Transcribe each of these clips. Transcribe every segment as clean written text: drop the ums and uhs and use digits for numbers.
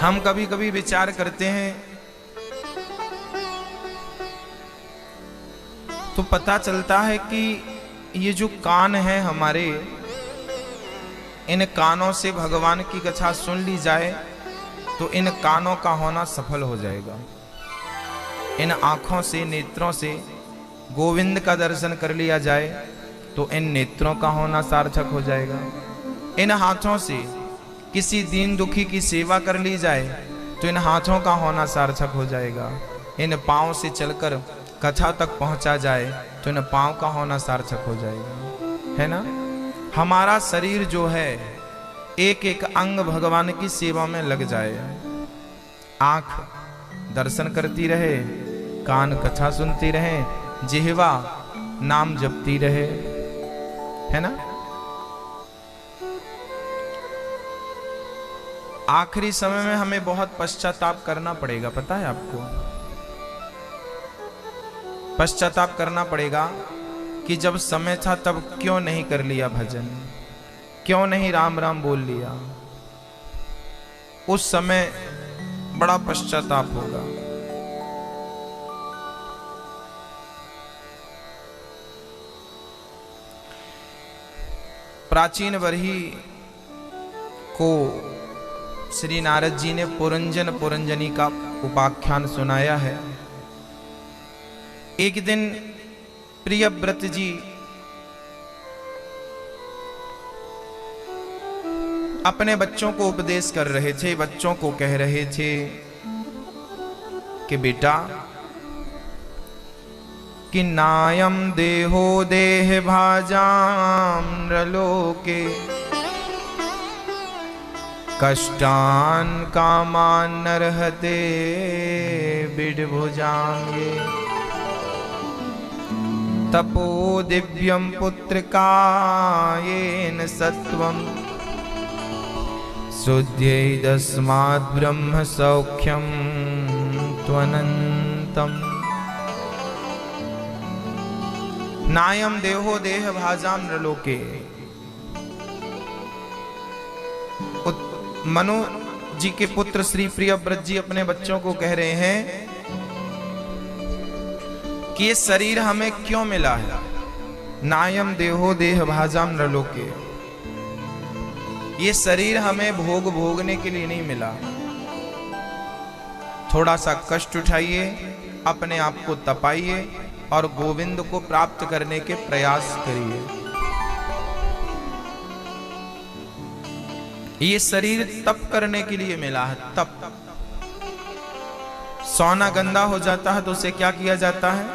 हम कभी कभी विचार करते हैं तो पता चलता है कि ये जो कान है हमारे, इन कानों से भगवान की कथा सुन ली जाए तो इन कानों का होना सफल हो जाएगा। इन आँखों से, नेत्रों से गोविंद का दर्शन कर लिया जाए तो इन नेत्रों का होना सार्थक हो जाएगा। इन हाथों से किसी दीन दुखी की सेवा कर ली जाए तो इन हाथों का होना सार्थक हो जाएगा। इन पाँव से चलकर कथा तक पहुंचा जाए तो इन पाँव का होना सार्थक हो जाएगा, है ना। हमारा शरीर जो है, एक एक अंग भगवान की सेवा में लग जाए। आंख दर्शन करती रहे, कान कथा सुनती रहे, जिह्वा नाम जपती रहे, है ना। आखिरी समय में हमें बहुत पश्चाताप करना पड़ेगा, पता है आपको। पश्चाताप करना पड़ेगा कि जब समय था तब क्यों नहीं कर लिया भजन, क्यों नहीं राम राम बोल लिया। उस समय बड़ा पश्चाताप होगा। प्राचीन वरही को श्री नारद जी ने पुरंजन पुरंजनी का उपाख्यान सुनाया है। एक दिन प्रियव्रत जी अपने बच्चों को उपदेश कर रहे थे। बच्चों को कह रहे थे कि बेटा, कि नायम देहो देह भाजाम नृलोके कष्टान कामान नरहते बिडभुजाम ये तपो दिव्यम पुत्रकायेन सत्वम शुद्ध्यैदस्माद् ब्रह्म सौख्यम त्वनन्तम। नायम देहो देह भाजाम नृलोके। मनु जी के पुत्र श्री प्रियव्रत जी अपने बच्चों को कह रहे हैं कि ये शरीर हमें क्यों मिला है। नायम देहो देह भाजाम नृलोके। ये शरीर हमें भोग भोगने के लिए नहीं मिला। थोड़ा सा कष्ट उठाइए, अपने आप को तपाइए और गोविंद को प्राप्त करने के प्रयास करिए। ये शरीर तप करने के लिए मिला है। तप। सोना गंदा हो जाता है तो उसे क्या किया जाता है?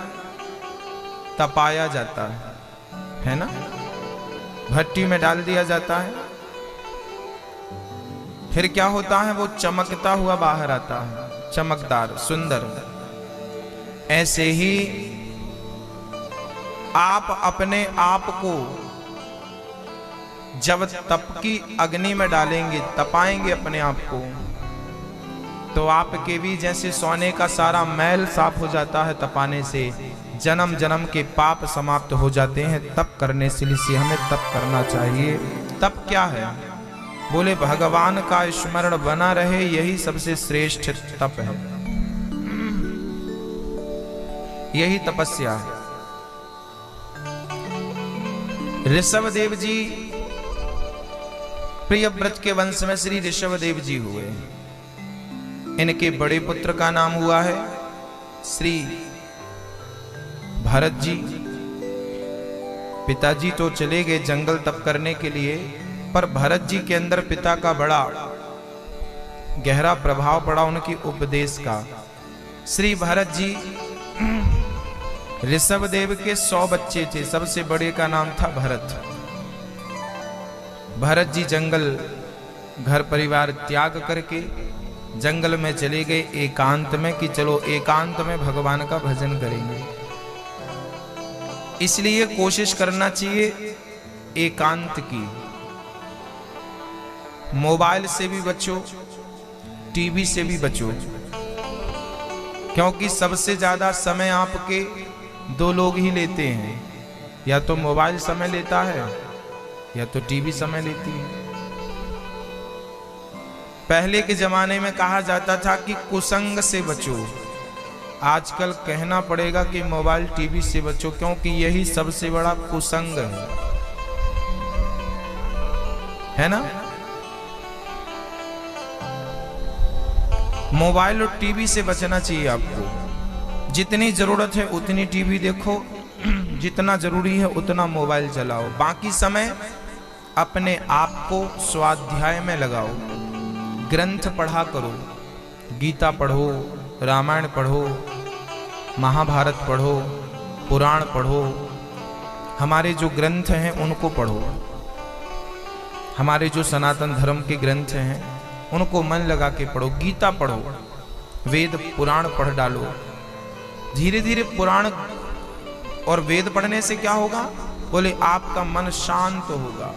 तपाया जाता है ना। भट्टी में डाल दिया जाता है, फिर क्या होता है? वो चमकता हुआ बाहर आता है, चमकदार, सुंदर। ऐसे ही आप अपने आप को जब तप की अग्नि में डालेंगे, तपाएंगे अपने आप को, तो आपके भी जैसे सोने का सारा मैल साफ हो जाता है तपाने से, जन्म जन्म के पाप समाप्त हो जाते हैं तप करने से। इसलिए हमें तप करना चाहिए। तप क्या है? बोले भगवान का स्मरण बना रहे, यही सबसे श्रेष्ठ तप है, यही तपस्या है। ऋषभदेव जी प्रियव्रत के वंश में श्री ऋषभदेव जी हुए। इनके बड़े पुत्र का नाम हुआ है श्री भरत जी। पिताजी तो चले गए जंगल तप करने के लिए, पर भरत जी के अंदर पिता का बड़ा गहरा प्रभाव पड़ा उनकी उपदेश का। श्री भरत जी ऋषभदेव के 100 बच्चे थे, सबसे बड़े का नाम था भरत। भरत जी जंगल घर परिवार त्याग करके जंगल में चले गए एकांत में, कि चलो एकांत में भगवान का भजन करेंगे। इसलिए कोशिश करना चाहिए एकांत की। मोबाइल से भी बचो, टीवी से भी बचो, क्योंकि सबसे ज्यादा समय आपके 2 लोग ही लेते हैं। या तो मोबाइल समय लेता है या तो टीवी समय लेती है। पहले के जमाने में कहा जाता था कि कुसंग से बचो, आजकल कहना पड़ेगा कि मोबाइल टीवी से बचो, क्योंकि यही सबसे बड़ा कुसंग है ना। मोबाइल और टीवी से बचना चाहिए आपको। जितनी जरूरत है उतनी टीवी देखो, जितना जरूरी है उतना मोबाइल चलाओ, बाकी समय अपने आप को स्वाध्याय में लगाओ। ग्रंथ पढ़ा करो, गीता पढ़ो, रामायण पढ़ो, महाभारत पढ़ो, पुराण पढ़ो, हमारे जो ग्रंथ हैं उनको पढ़ो। हमारे जो सनातन धर्म के ग्रंथ हैं उनको मन लगा के पढ़ो। गीता पढ़ो, वेद पुराण पढ़ डालो। धीरे धीरे पुराण और वेद पढ़ने से क्या होगा? बोले आपका मन शांत होगा।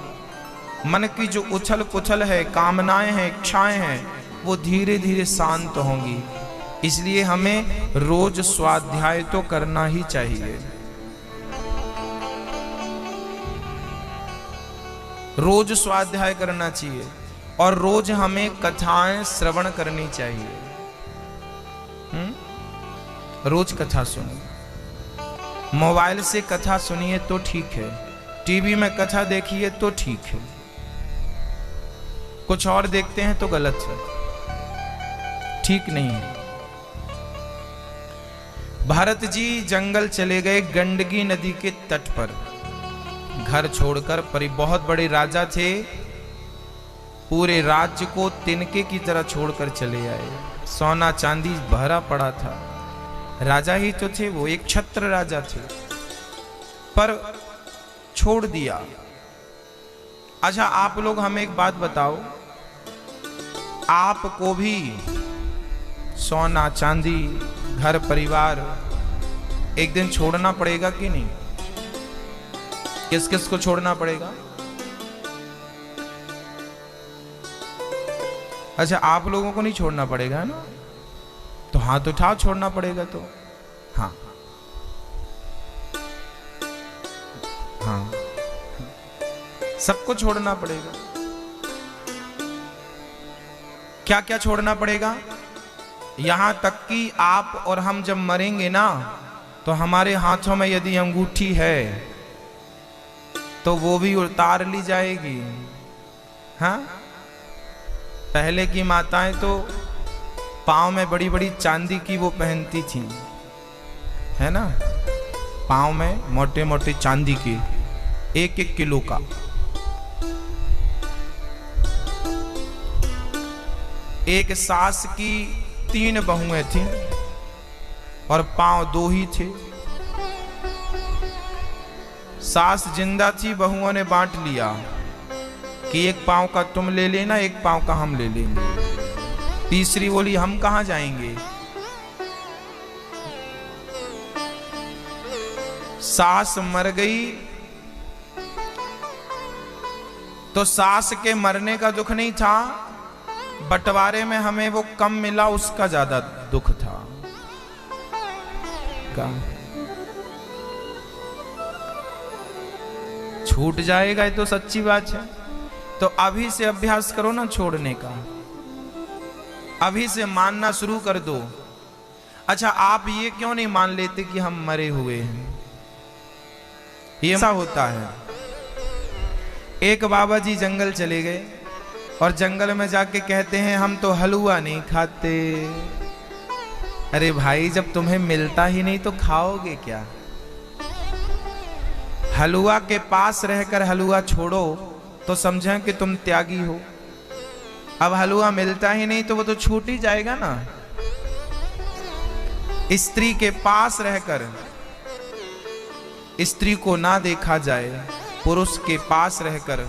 मन की जो उछल पुछल है, कामनाएं हैं, इच्छाएं हैं, वो धीरे धीरे शांत होंगी। इसलिए हमें रोज स्वाध्याय तो करना ही चाहिए। रोज स्वाध्याय करना चाहिए और रोज हमें कथाएं श्रवण करनी चाहिए। रोज कथा सुनिए। मोबाइल से कथा सुनिए तो ठीक है, टीवी में कथा देखिए तो ठीक है, कुछ और देखते हैं तो गलत है, ठीक नहीं है। भारत जी जंगल चले गए, गंडकी नदी के तट पर घर छोड़कर। पर बहुत बड़े राजा थे, पूरे राज्य को तिनके की तरह छोड़कर चले आए। सोना चांदी भरा पड़ा था, राजा ही तो थे वो, एक छत्र राजा थे, पर छोड़ दिया। अच्छा आप लोग हमें एक बात बताओ, आपको भी सोना चांदी घर परिवार एक दिन छोड़ना पड़ेगा कि नहीं? किस किस को छोड़ना पड़ेगा? अच्छा आप लोगों को नहीं छोड़ना पड़ेगा, है ना? तो हाथ उठाओ, छोड़ना पड़ेगा तो। हाँ हाँ, सबको छोड़ना पड़ेगा। क्या क्या छोड़ना पड़ेगा? यहां तक कि आप और हम जब मरेंगे ना, तो हमारे हाथों में यदि अंगूठी है तो वो भी उतार ली जाएगी। हाँ, पहले की माताएं तो पांव में बड़ी बड़ी चांदी की वो पहनती थी, है ना, पांव में मोटे मोटे चांदी के 1-1 किलो का। एक सास की 3 बहुएं थीं और पांव 2 ही थे। सास जिंदा थी, बहुओं ने बांट लिया कि एक पांव का तुम ले लेना, एक पांव का हम ले लेंगे। तीसरी बोली हम कहां जाएंगे? सास मर गई तो सास के मरने का दुख नहीं था, बंटवारे में हमें वो कम मिला उसका ज्यादा दुख था। का छूट जाएगा, ये तो सच्ची बात है। तो अभी से अभ्यास करो ना छोड़ने का, अभी से मानना शुरू कर दो। अच्छा आप ये क्यों नहीं मान लेते कि हम मरे हुए हैं? ये ऐसा होता है। एक बाबा जी जंगल चले गए और जंगल में जाके कहते हैं हम तो हलवा नहीं खाते। अरे भाई जब तुम्हें मिलता ही नहीं तो खाओगे क्या? हलवा के पास रहकर हलवा छोड़ो तो समझें कि तुम त्यागी हो। अब हलवा मिलता ही नहीं तो वो तो छूट ही जाएगा ना। स्त्री के पास रहकर स्त्री को ना देखा जाए, पुरुष के पास रहकर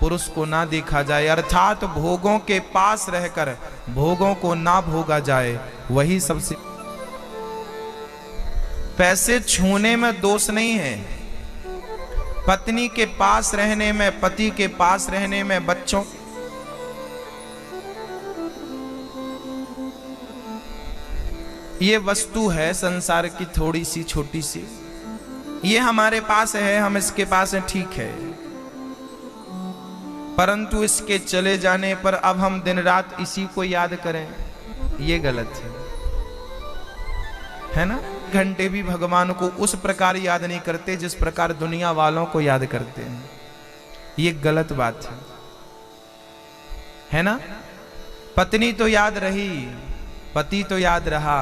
पुरुष को ना देखा जाए, अर्थात भोगों के पास रहकर भोगों को ना भोगा जाए, वही सबसे। पैसे छूने में दोष नहीं है, पत्नी के पास रहने में, पति के पास रहने में, बच्चों, ये वस्तु है संसार की थोड़ी सी छोटी सी, ये हमारे पास है, हम इसके पास है, ठीक है। परंतु इसके चले जाने पर अब हम दिन रात इसी को याद करें, ये गलत है ना। घंटे भी भगवान को उस प्रकार याद नहीं करते जिस प्रकार दुनिया वालों को याद करते हैं, ये गलत बात है ना। पत्नी तो याद रही, पति तो याद रहा,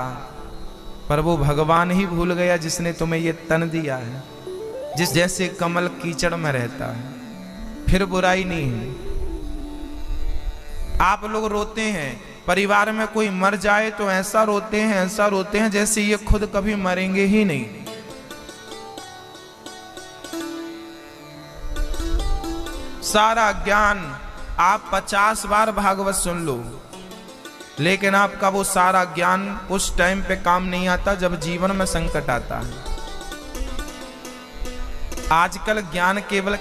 पर वो भगवान ही भूल गया जिसने तुम्हें ये तन दिया है, जिस जैसे कमल कीचड़ में रहता है। फिर बुराई नहीं है। आप लोग रोते हैं, परिवार में कोई मर जाए तो ऐसा रोते हैं जैसे ये खुद कभी मरेंगे ही नहीं। सारा ज्ञान आप 50 बार भागवत सुन लो, लेकिन आपका वो सारा ज्ञान उस टाइम पे काम नहीं आता जब जीवन में संकट आता है। आजकल ज्ञान केवल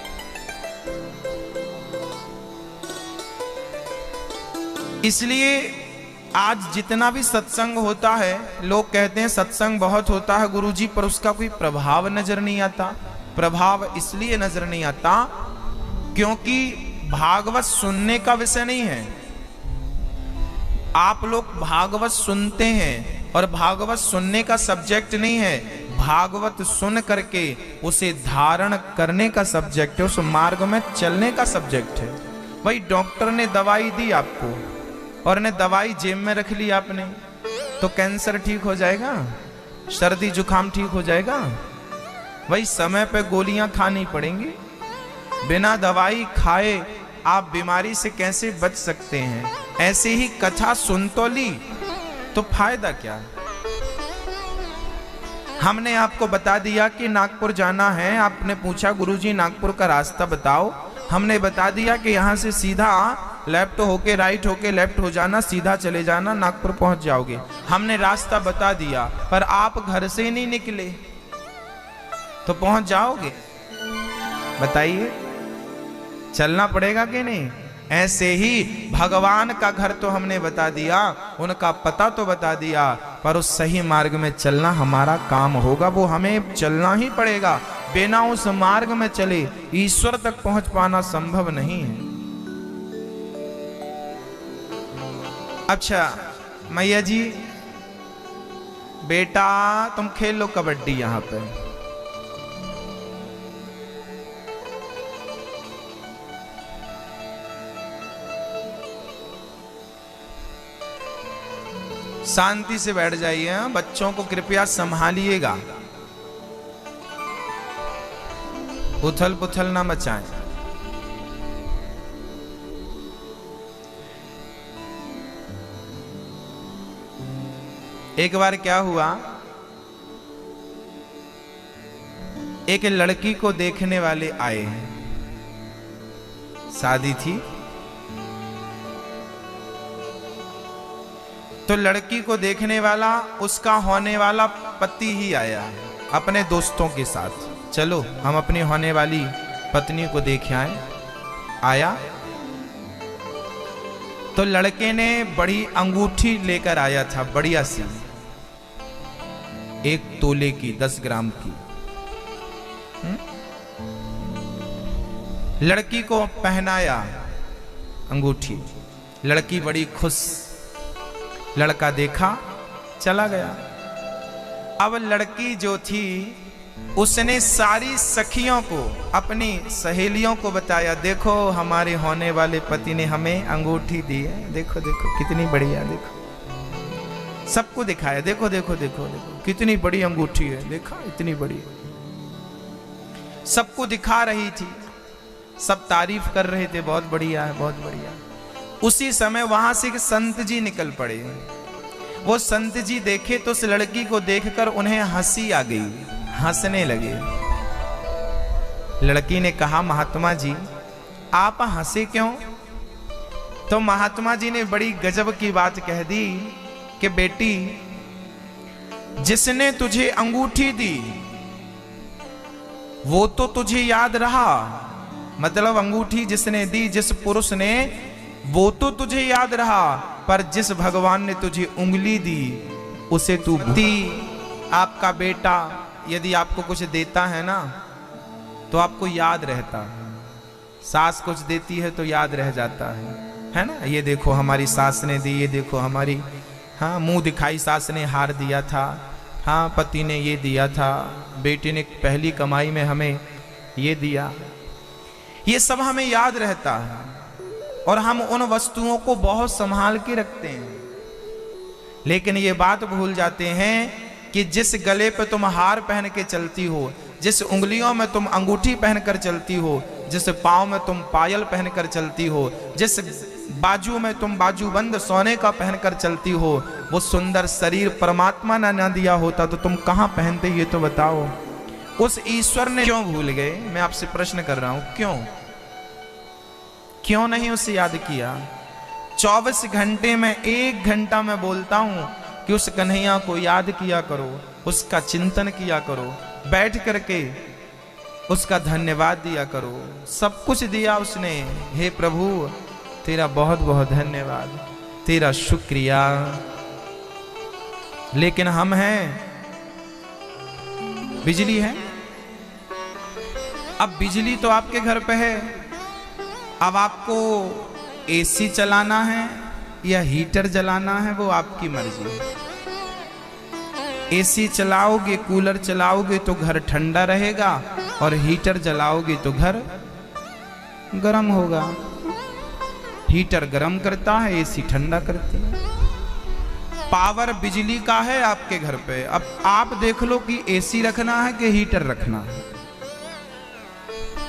इसलिए आज जितना भी सत्संग होता है, लोग कहते हैं सत्संग बहुत होता है गुरुजी, पर उसका कोई प्रभाव नजर नहीं आता। प्रभाव इसलिए नजर नहीं आता क्योंकि भागवत सुनने का विषय नहीं है। आप लोग भागवत सुनते हैं और भागवत सुनने का सब्जेक्ट नहीं है, भागवत सुन करके उसे धारण करने का सब्जेक्ट है, उस मार्ग में चलने का सब्जेक्ट है। भाई डॉक्टर ने दवाई दी आपको और ने दवाई जेब में रख ली आपने, तो कैंसर ठीक हो जाएगा, सर्दी जुकाम ठीक हो जाएगा? वही समय पे गोलियां खानी पड़ेंगी। बिना दवाई खाए आप बीमारी से कैसे बच सकते हैं? ऐसे ही कथा सुन तो ली तो फायदा क्या? हमने आपको बता दिया कि नागपुर जाना है, आपने पूछा गुरुजी नागपुर का रास्ता बताओ, हमने बता दिया कि यहां से सीधा लेफ्ट होके राइट होके लेफ्ट हो जाना, सीधा चले जाना, नागपुर पहुंच जाओगे। हमने रास्ता बता दिया, पर आप घर से नहीं निकले तो पहुंच जाओगे? बताइए, चलना पड़ेगा कि नहीं? ऐसे ही भगवान का घर तो हमने बता दिया, उनका पता तो बता दिया, पर उस सही मार्ग में चलना हमारा काम होगा, वो हमें चलना ही पड़ेगा। बिना उस मार्ग में चले ईश्वर तक पहुंच पाना संभव नहीं है। अच्छा मैया जी, बेटा तुम खेल लो कबड्डी यहां पे। शांति से बैठ जाइए, बच्चों को कृपया संभालिएगा, उथल पुथल ना मचाएं। एक बार क्या हुआ, एक लड़की को देखने वाले आए हैं, शादी थी, तो लड़की को देखने वाला उसका होने वाला पति ही आया अपने दोस्तों के साथ। चलो हम अपनी होने वाली पत्नी को देख आए। आया तो लड़के ने बड़ी अंगूठी लेकर आया था, बढ़िया सी, 1 तोले की, 10 ग्राम की। लड़की को पहनाया अंगूठी, लड़की बड़ी खुश, लड़का देखा चला गया। अब लड़की जो थी उसने सारी सखियों को, अपनी सहेलियों को बताया, देखो हमारे होने वाले पति ने हमें अंगूठी दी है, देखो देखो कितनी बढ़िया, देखो सबको दिखाया, देखो देखो देखो देखो कितनी बड़ी अंगूठी है, देखा इतनी बड़ी, सबको दिखा रही थी, सब तारीफ कर रहे थे, बहुत बढ़िया है बहुत बढ़िया। उसी समय वहां से एक संत जी निकल पड़े। वो संत जी देखे तो उस लड़की को देखकर उन्हें हंसी आ गई, हंसने लगे। लड़की ने कहा, महात्मा जी आप हंसे क्यों? तो महात्मा जी ने बड़ी गजब की बात कह दी कि बेटी, जिसने तुझे अंगूठी दी वो तो तुझे याद रहा, मतलब अंगूठी जिसने दी, जिस पुरुष ने, वो तो तुझे याद रहा, पर जिस भगवान ने तुझे उंगली दी उसे तू दी। आपका बेटा यदि आपको कुछ देता है ना तो आपको याद रहता है, सास कुछ देती है तो याद रह जाता है ना। ये देखो हमारी सास ने दी, ये देखो हमारी, हाँ मुंह दिखाई सास ने हार दिया था, हाँ पति ने ये दिया था, बेटी ने पहली कमाई में हमें ये दिया। ये सब हमें याद रहता है और हम उन वस्तुओं को बहुत संभाल के रखते हैं। लेकिन ये बात भूल जाते हैं कि जिस गले पे तुम हार पहन के चलती हो, जिस उंगलियों में तुम अंगूठी पहनकर चलती हो, जिस पाँव में तुम पायल पहनकर चलती हो, जिस बाजू में तुम बाजूबंद सोने का पहनकर चलती हो, वो सुंदर शरीर परमात्मा ने न दिया होता तो तुम कहाँ पहनते, ये तो बताओ। उस ईश्वर ने क्यों भूल गए? मैं आपसे प्रश्न कर रहा हूं, क्यों नहीं उसे याद किया? 24 घंटे में 1 घंटा मैं बोलता हूं कि उस कन्हैया को याद किया करो, उसका चिंतन किया करो, बैठ करके उसका धन्यवाद दिया करो। सब कुछ दिया उसने, हे प्रभु तेरा बहुत बहुत धन्यवाद, तेरा शुक्रिया। लेकिन हम हैं, बिजली है, अब बिजली तो आपके घर पे है, अब आपको एसी चलाना है या हीटर जलाना है वो आपकी मर्जी। एसी चलाओगे, कूलर चलाओगे तो घर ठंडा रहेगा और हीटर जलाओगे तो घर गर्म होगा। हीटर गर्म करता है, एसी ठंडा करती है। पावर बिजली का है आपके घर पे। अब आप देख लो कि एसी रखना है कि हीटर रखना है,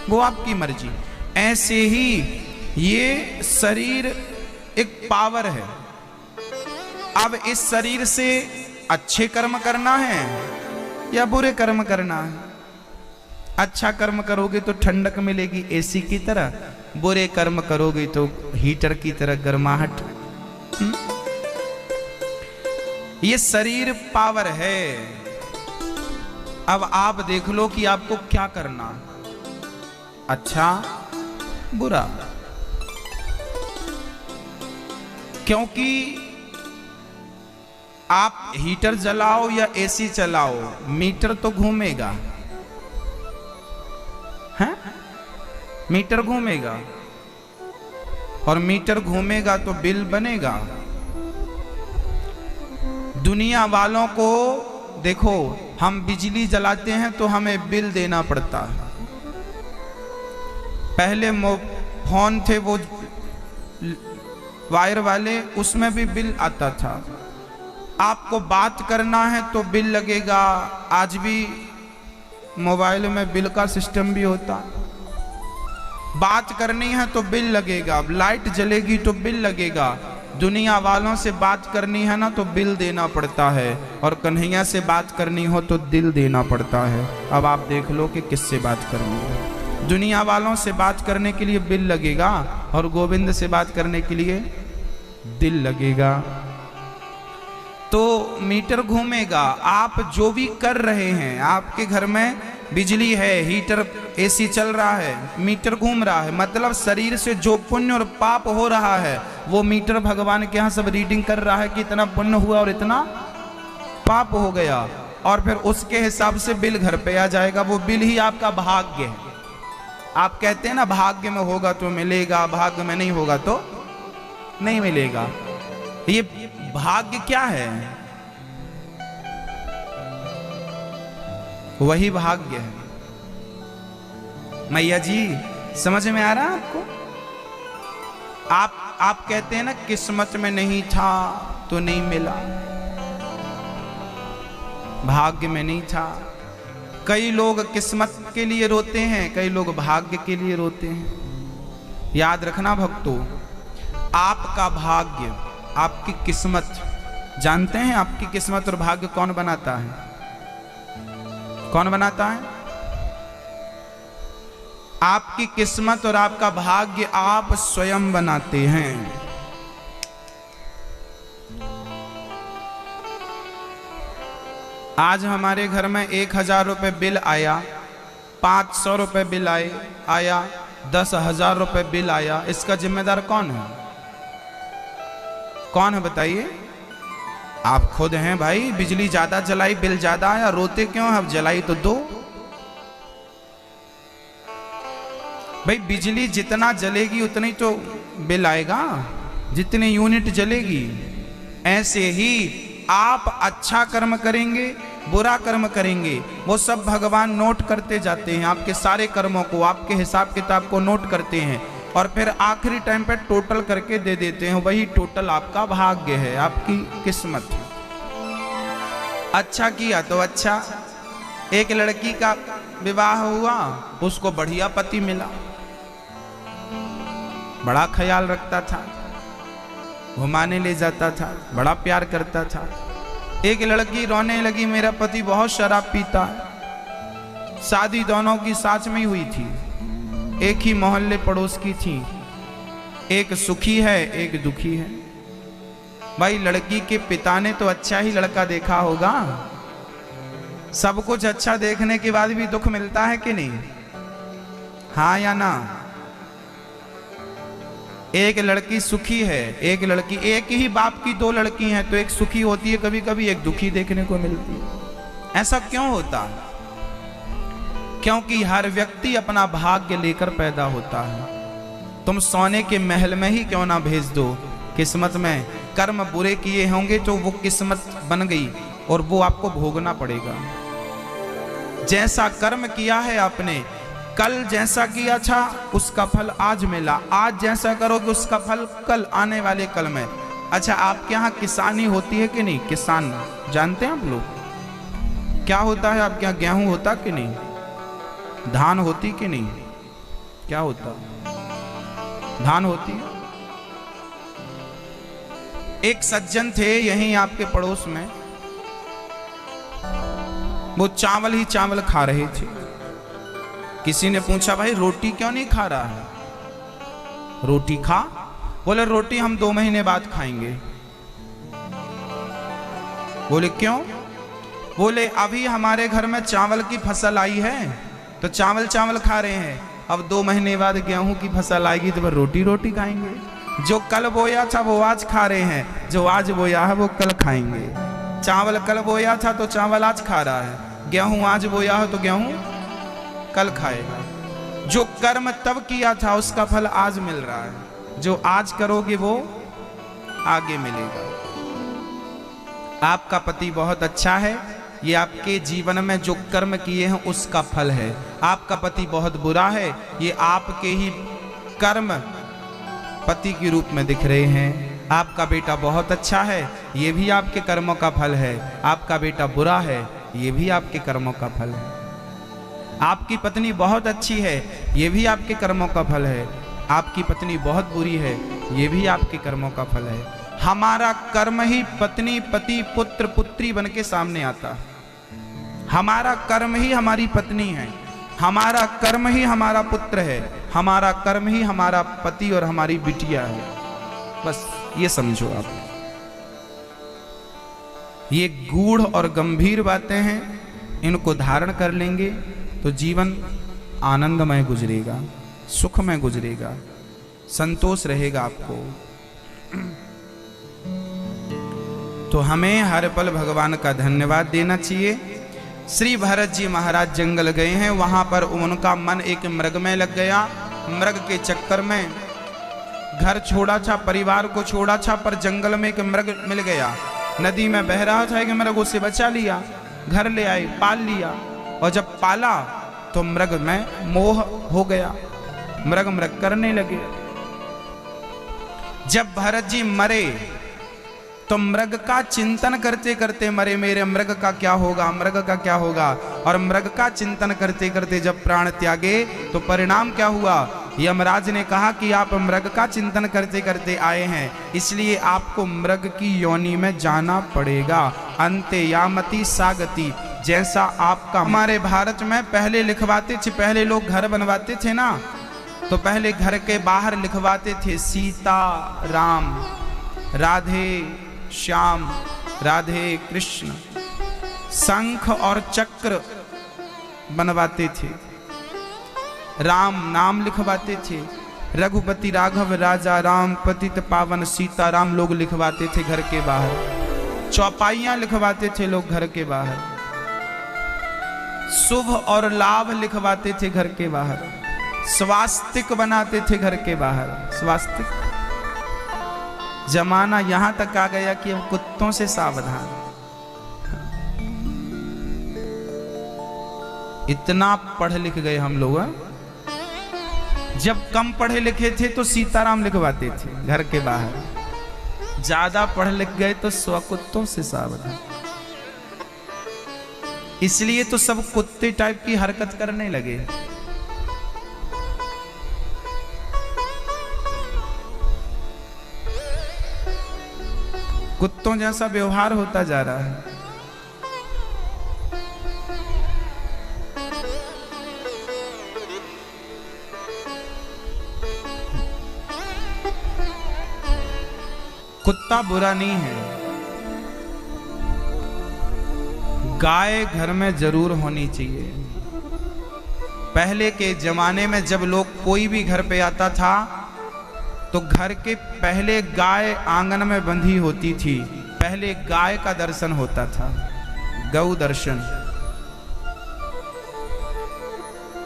वो आपकी मर्जी। ऐसे ही ये शरीर एक पावर है। अब इस शरीर से अच्छे कर्म करना है या बुरे कर्म करना है? अच्छा कर्म करोगे तो ठंडक मिलेगी एसी की तरह, बुरे कर्म करोगे तो हीटर की तरह गर्माहट। ये शरीर पावर है। अब आप देख लो कि आपको क्या करना, अच्छा बुरा। क्योंकि आप हीटर जलाओ या एसी चलाओ, मीटर तो घूमेगा, हैं? मीटर घूमेगा और मीटर घूमेगा तो बिल बनेगा। दुनिया वालों को देखो, हम बिजली जलाते हैं तो हमें बिल देना पड़ता है। पहले फोन थे वो वायर वाले, उसमें भी बिल आता था। आपको बात करना है तो बिल लगेगा। आज भी मोबाइल में बिल का सिस्टम भी होता है। बात करनी है तो बिल लगेगा, लाइट जलेगी तो बिल लगेगा। दुनिया वालों से बात करनी है ना तो बिल देना पड़ता है, और कन्हैया से बात करनी हो तो दिल देना पड़ता है। अब आप देख लो कि किससे बात करनी है। दुनिया वालों से बात करने के लिए बिल लगेगा और गोविंद से बात करने के लिए दिल लगेगा। तो मीटर घूमेगा। आप जो भी कर रहे हैं, आपके घर में बिजली है, हीटर एसी चल रहा है, मीटर घूम रहा है, मतलब शरीर से जो पुण्य और पाप हो रहा है वो मीटर भगवान के यहाँ सब रीडिंग कर रहा है कि इतना पुण्य हुआ और इतना पाप हो गया, और फिर उसके हिसाब से बिल घर पे आ जाएगा। वो बिल ही आपका भाग्य है। आप कहते हैं ना भाग्य में होगा तो मिलेगा, भाग्य में नहीं होगा तो नहीं मिलेगा। ये भाग्य क्या है? वही भाग्य है। मैया जी समझ में आ रहा है आपको? आप कहते हैं ना किस्मत में नहीं था तो नहीं मिला, भाग्य में नहीं था। कई लोग किस्मत के लिए रोते हैं, कई लोग भाग्य के लिए रोते हैं। याद रखना भक्तों, आपका भाग्य, आपकी किस्मत, जानते हैं आपकी किस्मत और भाग्य कौन बनाता है? कौन बनाता है? आपकी किस्मत और आपका भाग्य आप स्वयं बनाते हैं। आज हमारे घर में 1000 रुपए बिल आया, 500 रुपए बिल आया, 10,000 रुपए बिल आया, इसका जिम्मेदार कौन है? कौन है बताइए? आप खुद हैं भाई। बिजली ज्यादा जलाई, बिल ज्यादा आया, रोते क्यों? अब जलाई तो दो। भाई बिजली जितना जलेगी उतनी तो बिल आएगा, जितनी यूनिट जलेगी। ऐसे ही आप अच्छा कर्म करेंगे, बुरा कर्म करेंगे, वो सब भगवान नोट करते जाते हैं। आपके सारे कर्मों को, आपके हिसाब किताब को नोट करते हैं और फिर आखिरी टाइम पे टोटल करके दे देते हैं। वही टोटल आपका भाग्य है, आपकी किस्मत है। अच्छा किया तो अच्छा। एक लड़की का विवाह हुआ, उसको बढ़िया पति मिला, बड़ा ख्याल रखता था, घुमाने ले जाता था, बड़ा प्यार करता था। एक लड़की रोने लगी, मेरा पति बहुत शराब पीता है। शादी दोनों की साथ में हुई थी, एक ही मोहल्ले पड़ोस की थी। एक सुखी है, एक दुखी है। भाई लड़की के पिता ने तो अच्छा ही लड़का देखा होगा। सब कुछ अच्छा देखने के बाद भी दुख मिलता है कि नहीं? हाँ या ना? एक लड़की सुखी है, एक लड़की, एक ही बाप की दो लड़की हैं, तो एक सुखी होती है कभी कभी, एक दुखी देखने को मिलती है। ऐसा क्यों होता है? क्योंकि हर व्यक्ति अपना भाग्य लेकर पैदा होता है। तुम सोने के महल में ही क्यों ना भेज दो, किस्मत में कर्म बुरे किए होंगे तो वो किस्मत बन गई और वो आपको भोगना पड़ेगा। जैसा कर्म किया है आपने, कल जैसा किया था उसका फल आज मिला, आज जैसा करोगे उसका फल कल आने वाले कल में। अच्छा, आपके यहाँ किसानी होती है कि नहीं? किसान जानते हैं आप लोग क्या होता है? आपके यहाँ गेहूं होता कि नहीं? धान होती कि नहीं? क्या होता? धान होती है। एक सज्जन थे यहीं आपके पड़ोस में, वो चावल ही चावल खा रहे थे। किसी ने पूछा, भाई रोटी क्यों नहीं खा रहा है? रोटी खा। बोले रोटी हम 2 महीने बाद खाएंगे। बोले क्यों? बोले अभी हमारे घर में चावल की फसल आई है तो चावल चावल खा रहे हैं, अब 2 महीने बाद गेहूं की फसल आएगी तो फिर रोटी रोटी खाएंगे। जो कल बोया था वो आज खा रहे हैं, जो आज बोया है वो कल खाएंगे। चावल कल बोया था तो चावल आज खा रहा है, गेहूं आज बोया है तो गेहूं कल खाएगा। जो कर्म तब किया था उसका फल आज मिल रहा है, जो आज करोगे वो आगे मिलेगा। आपका पति बहुत अच्छा है, ये आपके जीवन में जो कर्म किए हैं उसका फल है। आपका पति बहुत बुरा है, ये आपके ही कर्म पति के रूप में दिख रहे हैं। आपका बेटा बहुत अच्छा है, ये भी आपके कर्मों का फल है। आपका बेटा बुरा है, ये भी आपके कर्मों का फल है। आपकी पत्नी बहुत अच्छी है, ये भी आपके कर्मों का फल है। आपकी पत्नी बहुत बुरी है, ये भी आपके कर्मों का फल है। हमारा कर्म ही पत्नी, पति, पुत्र, पुत्री बन के सामने आता। हमारा कर्म ही हमारी पत्नी है, हमारा कर्म ही हमारा पुत्र है, हमारा कर्म ही हमारा पति और हमारी बिटिया है। बस ये समझो आप। ये गूढ़ और गंभीर बातें हैं, इनको धारण कर लेंगे तो जीवन आनंदमय गुजरेगा, सुखमय गुजरेगा, संतोष रहेगा आपको। तो हमें हर पल भगवान का धन्यवाद देना चाहिए। श्री भरत जी महाराज जंगल गए हैं, वहां पर उनका मन एक मृग में लग गया। मृग के चक्कर में घर छोड़ा था, परिवार को छोड़ा था, पर जंगल में एक मृग मिल गया। नदी में बह रहा था, एक मृग उसे बचा लिया, घर ले आए, पाल लिया। और जब पाला तो मृग में मोह हो गया, मृग मृग करने लगे। जब भरत जी मरे तो मृग का चिंतन करते करते मरे, मेरे मृग का क्या होगा, मृग का क्या होगा। और मृग का चिंतन करते करते जब प्राण त्यागे तो परिणाम क्या हुआ? यमराज ने कहा कि आप मृग का चिंतन करते करते आए हैं, इसलिए आपको मृग की योनि में जाना पड़ेगा। अंते यामति सागति, जैसा आपका। हमारे भारत में पहले लिखवाते थे, पहले लोग घर बनवाते थे ना, तो पहले घर के बाहर लिखवाते थे सीता राम, राधे श्याम, राधे कृष्ण। शंख और चक्र बनवाते थे, राम नाम लिखवाते थे। रघुपति राघव राजा राम, पतित पावन सीता राम लोग लिखवाते थे घर के बाहर। चौपाइयां लिखवाते थे लोग घर के बाहर। शुभ और लाभ लिखवाते थे घर के बाहर। स्वास्तिक बनाते थे घर के बाहर। स्वास्तिक जमाना यहां तक आ गया कि अब कुत्तों से सावधान। इतना पढ़ लिख गए हम लोग। जब कम पढ़े लिखे थे तो सीताराम लिखवाते थे घर के बाहर, ज्यादा पढ़ लिख गए तो स्वकुत्तों से सावधान। इसलिए तो सब कुत्ते टाइप की हरकत करने लगे। कुत्तों जैसा व्यवहार होता जा रहा है। कुत्ता बुरा नहीं है, गाय घर में जरूर होनी चाहिए। पहले के जमाने में जब लोग कोई भी घर पे आता था तो घर के पहले गाय आंगन में बंधी होती थी। पहले गाय का दर्शन होता था, गौ दर्शन।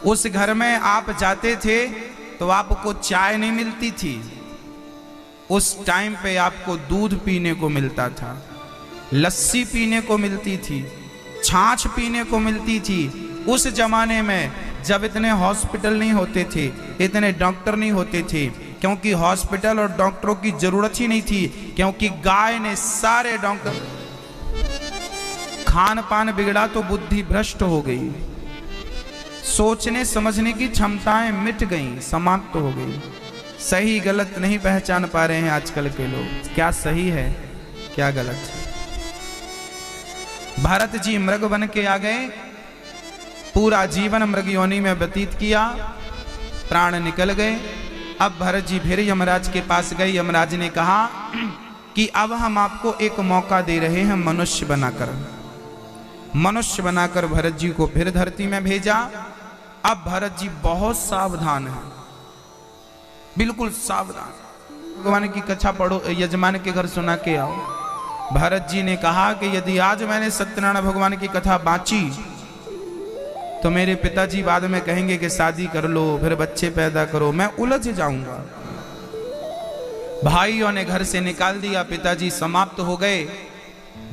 उस घर में आप जाते थे तो आपको चाय नहीं मिलती थी, उस टाइम पे आपको दूध पीने को मिलता था, लस्सी पीने को मिलती थी, छाछ पीने को मिलती थी। उस जमाने में जब इतने हॉस्पिटल नहीं होते थे, इतने डॉक्टर नहीं होते थे, क्योंकि हॉस्पिटल और डॉक्टरों की जरूरत ही नहीं थी, क्योंकि गाय ने सारे डॉक्टर। खान पान बिगड़ा तो बुद्धि भ्रष्ट हो गई, सोचने समझने की क्षमताएं मिट गईं, समाप्त हो गई। सही गलत नहीं पहचान पा रहे हैं आजकल के लोग, क्या सही है क्या गलत है। भरत जी मृग बन के आ गए, पूरा जीवन मृग योनि में व्यतीत किया, प्राण निकल गए। अब भरत जी फिर यमराज के पास गए। यमराज ने कहा कि अब हम आपको एक मौका दे रहे हैं, मनुष्य बनाकर। मनुष्य बनाकर भरत जी को फिर धरती में भेजा। अब भरत जी बहुत सावधान है, बिल्कुल सावधान। भगवान की कथा पढ़ो, यजमान के घर सुना के आओ। भरत जी ने कहा कि यदि आज मैंने सत्यनारायण भगवान की कथा बांची तो मेरे पिताजी बाद में कहेंगे कि शादी कर लो, फिर बच्चे पैदा करो, मैं उलझ जाऊंगा। भाइयों ने घर से निकाल दिया, पिताजी समाप्त हो गए।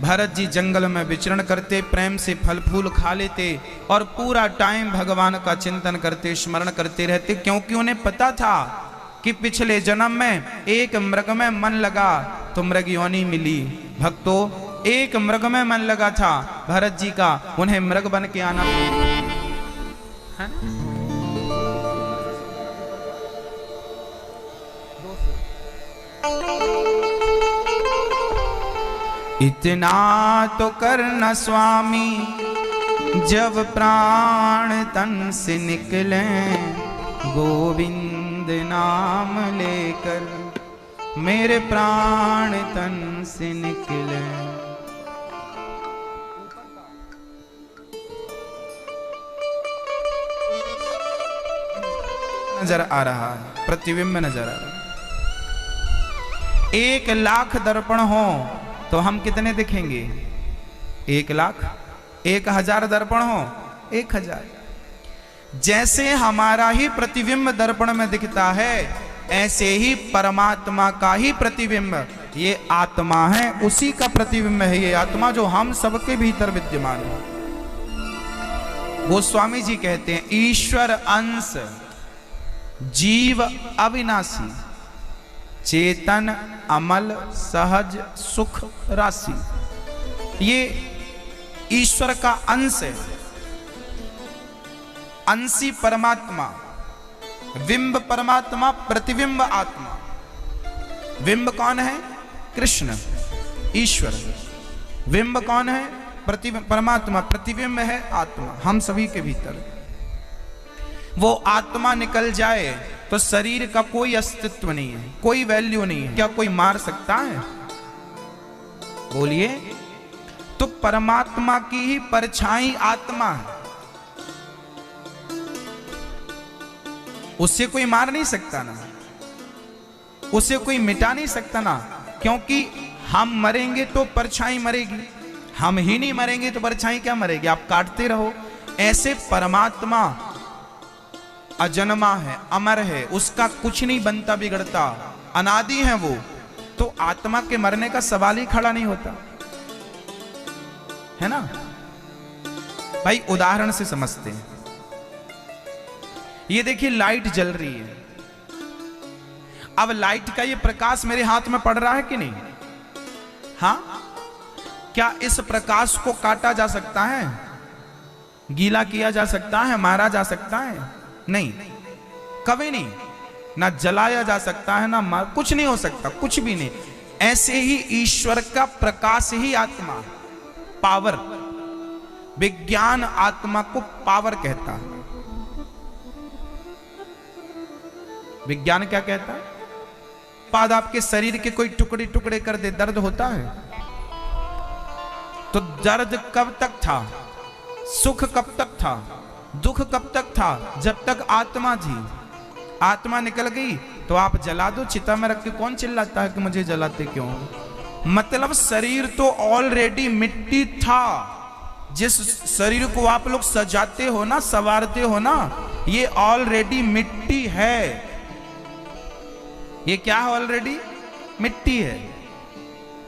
भरत जी जंगल में विचरण करते, प्रेम से फल फूल खा लेते और पूरा टाइम भगवान का चिंतन करते, स्मरण करते रहते, क्योंकि उन्हें पता था कि पिछले जन्म में एक मृग में मन लगा तो मृग योनि मिली। भक्तों, एक मृग में मन लगा था भरत जी का, उन्हें मृग बन के आना है। इतना तो करना स्वामी जब प्राण तन से निकले, गोविंद नाम लेकर मेरे प्राण तन से निकले। नजर आ रहा है, प्रतिबिंब नजर आ रहा है। 1 लाख दर्पण हो तो हम कितने दिखेंगे? 1 लाख। 1000 दर्पण हो 1000। जैसे हमारा ही प्रतिबिंब दर्पण में दिखता है, ऐसे ही परमात्मा का ही प्रतिबिंब ये आत्मा है, उसी का प्रतिबिंब है ये आत्मा, जो हम सबके भीतर विद्यमान है। गोस्वामी जी कहते हैं, ईश्वर अंश जीव अविनाशी, चेतन अमल सहज सुख राशि। ये ईश्वर का अंश है, अंशी परमात्मा, बिंब परमात्मा, प्रतिबिंब आत्मा। बिंब कौन है? कृष्ण ईश्वर। बिंब कौन है? प्रतिबिंब परमात्मा। प्रतिबिंब है आत्मा, हम सभी के भीतर। वो आत्मा निकल जाए तो शरीर का कोई अस्तित्व नहीं है, कोई वैल्यू नहीं है। क्या कोई मार सकता है? बोलिए। तो परमात्मा की ही परछाई आत्मा है, उससे कोई मार नहीं सकता ना, उसे कोई मिटा नहीं सकता ना, क्योंकि हम मरेंगे तो परछाई मरेगी, हम ही नहीं मरेंगे तो परछाई क्या मरेगी? आप काटते रहो। ऐसे परमात्मा अजन्मा है, अमर है, उसका कुछ नहीं बनता बिगड़ता, अनादि है वो, तो आत्मा के मरने का सवाल ही खड़ा नहीं होता है ना भाई। उदाहरण से समझते हैं, ये देखिए लाइट जल रही है, अब लाइट का ये प्रकाश मेरे हाथ में पड़ रहा है कि नहीं? हां, क्या इस प्रकाश को काटा जा सकता है, गीला किया जा सकता है, मारा जा सकता है? नहीं, कभी नहीं। ना जलाया जा सकता है, ना मार, कुछ नहीं हो सकता, कुछ भी नहीं। ऐसे ही ईश्वर का प्रकाश ही आत्मा, पावर, विज्ञान आत्मा को पावर कहता है। विज्ञान क्या कहता है? पाद आपके शरीर के कोई टुकड़े टुकड़े कर दे, दर्द होता है? तो दर्द कब तक था? सुख कब तक था? दुख कब तक था? जब तक आत्मा थी। आत्मा निकल गई तो आप जला दो, चिता में रख के कौन चिल्लाता है कि मुझे जलाते क्यों? मतलब शरीर तो ऑलरेडी मिट्टी था। जिस शरीर को आप लोग सजाते हो ना, संवारते हो ना, ये ऑलरेडी मिट्टी है। ये क्या है? ऑलरेडी मिट्टी है।